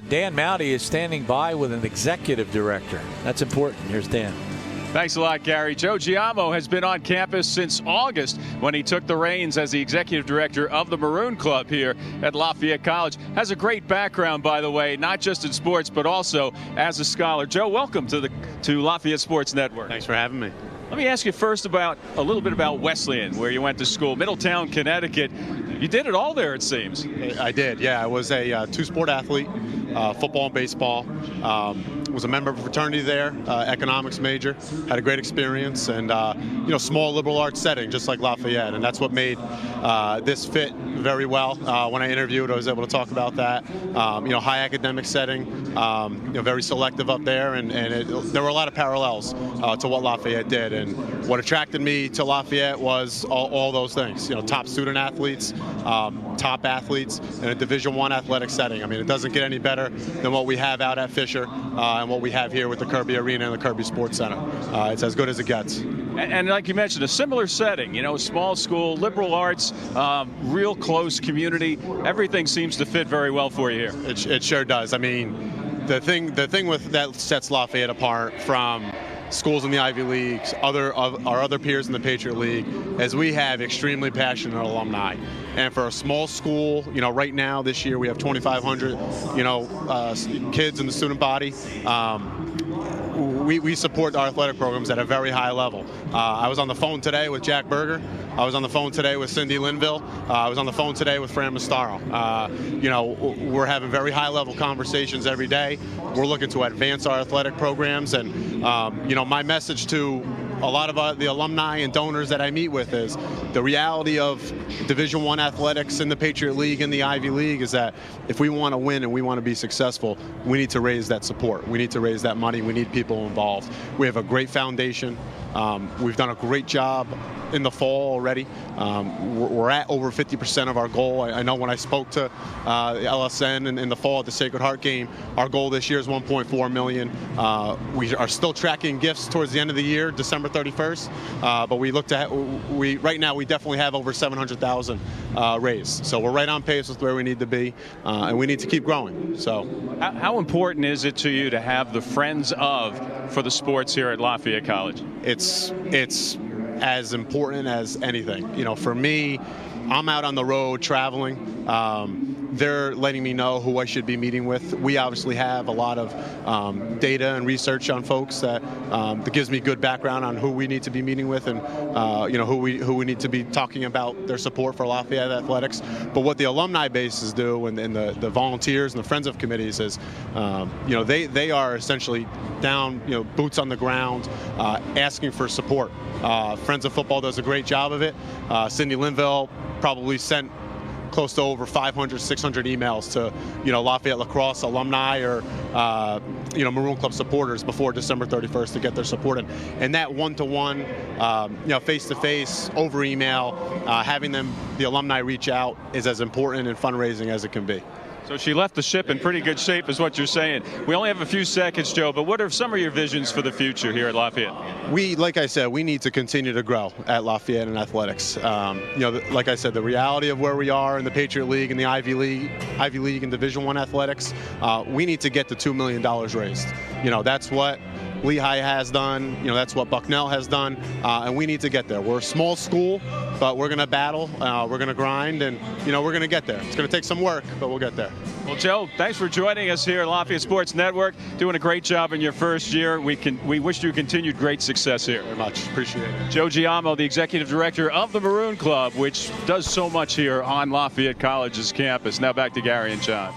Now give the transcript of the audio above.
Dan Mowdy is standing by with an executive director. That's important. Here's Dan. Thanks a lot, Gary. Joe Giamo has been on campus since August when he took the reins as the executive director of the Maroon Club here at Lafayette College. Has a great background, by the way, not just in sports, but also as a scholar. Joe, welcome to Lafayette Sports Network. Thanks for having me. Let me ask you first about a little bit about Wesleyan, where you went to school, Middletown, Connecticut. You did it all there, it seems. I did, yeah. I was a two-sport athlete, football and baseball. Was a member of a fraternity there, economics major. Had a great experience, and small liberal arts setting, just like Lafayette, and that's what made this fit very well. When I interviewed, I was able to talk about that. High academic setting, very selective up there, and there were a lot of parallels to what Lafayette did. And what attracted me to Lafayette was all those things. Top student athletes, top athletes, in a Division I athletic setting. I mean, it doesn't get any better than what we have out at Fisher and what we have here with the Kirby Arena and the Kirby Sports Center. It's as good as it gets. And like you mentioned, a similar setting, small school, liberal arts, real close community. Everything seems to fit very well for you here. It sure does. I mean, the thing with that sets Lafayette apart from schools in the Ivy Leagues, our other peers in the Patriot League, is we have extremely passionate alumni. And for a small school, right now this year we have 2,500, kids in the student body. We support our athletic programs at a very high level. I was on the phone today with Jack Berger. I was on the phone today with Cindy Linville. I was on the phone today with Fran Mastaro. We're having very high-level conversations every day. We're looking to advance our athletic programs, and my message to a lot of the alumni and donors that I meet with is the reality of Division I athletics in the Patriot League and the Ivy League is that if we want to win and we want to be successful, we need to raise that support. We need to raise that money. We need people involved. We have a great foundation. We've done a great job in the fall already. We're at over 50% of our goal. I know when I spoke to the LSN in the fall at the Sacred Heart game, our goal this year is $1.4 million. We are still tracking gifts towards the end of the year, December 31st. But right now we definitely have over 700,000 raised. So we're right on pace with where we need to be, and we need to keep growing. So, how important is it to you to have the friends for the sports here at Lafayette College? It's as important as anything. For me, I'm out on the road traveling. They're letting me know who I should be meeting with. We obviously have a lot of data and research on folks that gives me good background on who we need to be meeting with and who we need to be talking about their support for Lafayette athletics. But what the alumni bases do and the volunteers and the friends of committees is, they are essentially down, boots on the ground, asking for support. Friends of Football does a great job of it. Cindy Linville probably sent close to over 500, 600 emails to, Lafayette lacrosse alumni or, Maroon Club supporters before December 31st to get their support. And that one-to-one, face-to-face, over email, having the alumni reach out is as important in fundraising as it can be. So she left the ship in pretty good shape is what you're saying. We only have a few seconds, Joe, but what are some of your visions for the future here at Lafayette? Like I said, we need to continue to grow at Lafayette in athletics. Like I said, the reality of where we are in the Patriot League and the Ivy League and Division I athletics, we need to get to $2 million raised. That's what Lehigh has done. That's what Bucknell has done, and we need to get there. We're a small school, but we're going to battle. We're going to grind, and we're going to get there. It's going to take some work, but we'll get there. Well, Joe, thanks for joining us here at Lafayette Sports Network. Doing a great job in your first year. We wish you continued great success here. Very much. Appreciate it. Joe Giamo, the executive director of the Maroon Club, which does so much here on Lafayette College's campus. Now back to Gary and John.